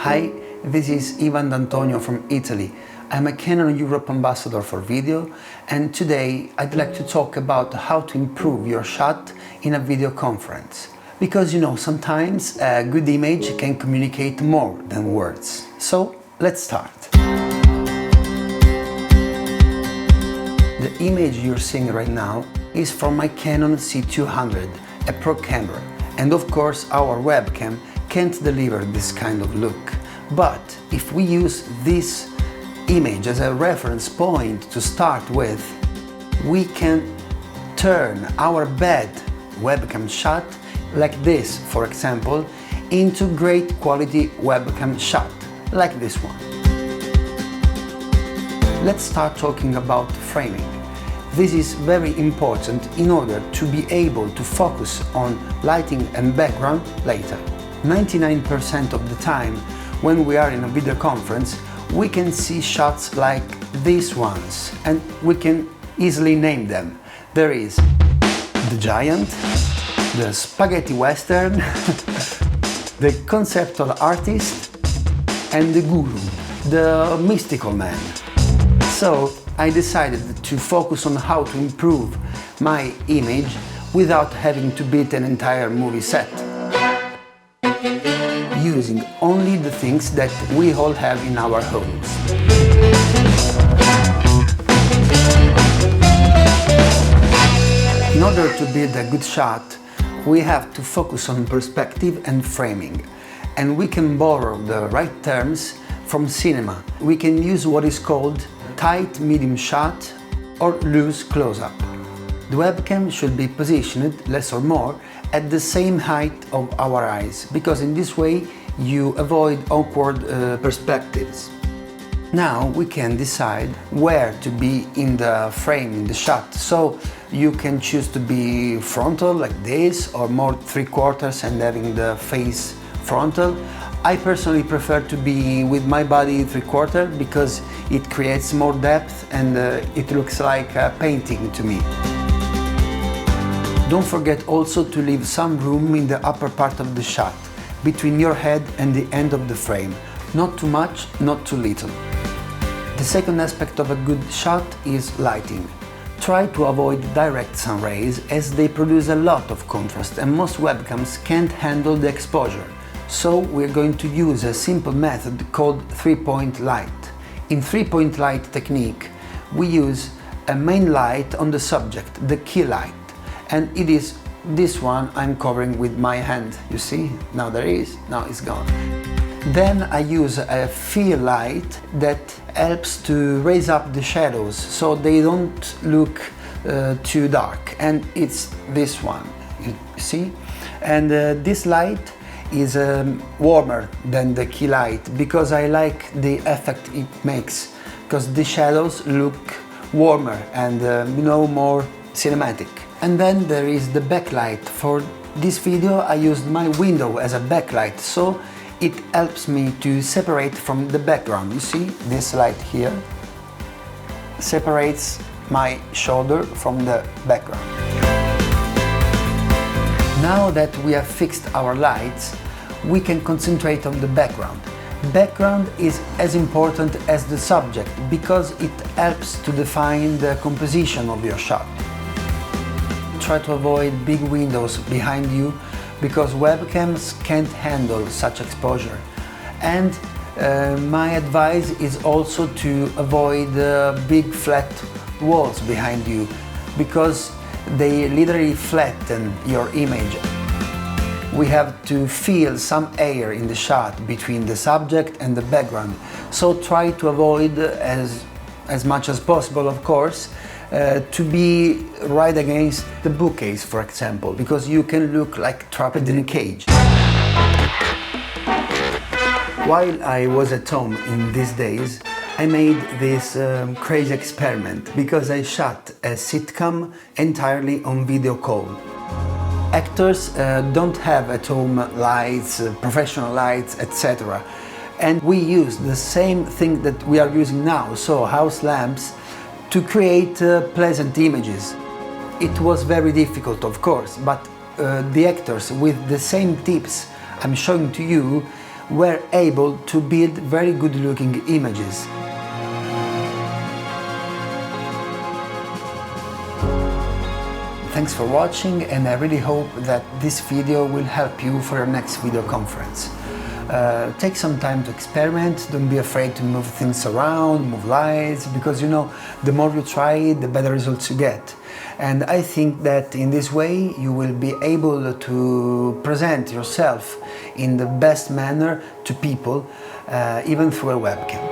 Hi, this is Ivan D'Antonio from Italy. I'm a Canon Europe Ambassador for video, and today I'd like to talk about how to improve your shot in a video conference. Because sometimes a good image can communicate more than words. So let's start. The image you're seeing right now is from my Canon C200, a pro camera. And of course our webcam can't deliver this kind of look. But if we use this image as a reference point to start with, we can turn our bad webcam shot, like this for example, into great quality webcam shot, like this one. Let's start talking about framing. This is very important in order to be able to focus on lighting and background later. 99% of the time when we are in a video conference, we can see shots like these ones, and we can easily name them. There is the giant, the spaghetti western, the conceptual artist, and the guru, the mystical man. So I decided to focus on how to improve my image without having to build an entire movie set, using only the things that we all have in our homes. In order to build a good shot, we have to focus on perspective and framing, and we can borrow the right terms from cinema. We can use what is called tight medium shot or loose close-up. The webcam should be positioned, less or more, at the same height of our eyes, because in this way you avoid awkward perspectives. Now we can decide where to be in the frame, in the shot. So you can choose to be frontal like this, or more 3/4 and having the face frontal. I personally prefer to be with my body 3/4 because it creates more depth and it looks like a painting to me. Don't forget also to leave some room in the upper part of the shot, between your head and the end of the frame. Not too much, not too little. The second aspect of a good shot is lighting. Try to avoid direct sun rays as they produce a lot of contrast and most webcams can't handle the exposure. So we're going to use a simple method called three-point light. In three-point light technique, we use a main light on the subject, the key light. And it is this one I'm covering with my hand, you see? Now there is, now it's gone. Then I use a fill light that helps to raise up the shadows so they don't look too dark, and it's this one, you see? And this light is warmer than the key light because I like the effect it makes, because the shadows look warmer and more cinematic. And then there is the backlight. For this video I used my window as a backlight, so it helps me to separate from the background. You see, this light here separates my shoulder from the background. Now that we have fixed our lights, we can concentrate on the background. Background is as important as the subject because it helps to define the composition of your shot. Try to avoid big windows behind you because webcams can't handle such exposure. And my advice is also to avoid big flat walls behind you because they literally flatten your image. We have to feel some air in the shot between the subject and the background. So try to avoid as much as possible, of course, to be right against the bookcase, for example, because you can look like trapped in a cage. While I was at home in these days, I made this crazy experiment because I shot a sitcom entirely on video call. Actors don't have at home lights, professional lights, etc. And we use the same thing that we are using now, so house lamps, to create pleasant images. It was very difficult, of course, but the actors with the same tips I'm showing to you were able to build very good looking images. Thanks for watching, and I really hope that this video will help you for your next video conference. Take some time to experiment, don't be afraid to move things around, move lights, because you know, the more you try, the better results you get. And I think that in this way you will be able to present yourself in the best manner to people, even through a webcam.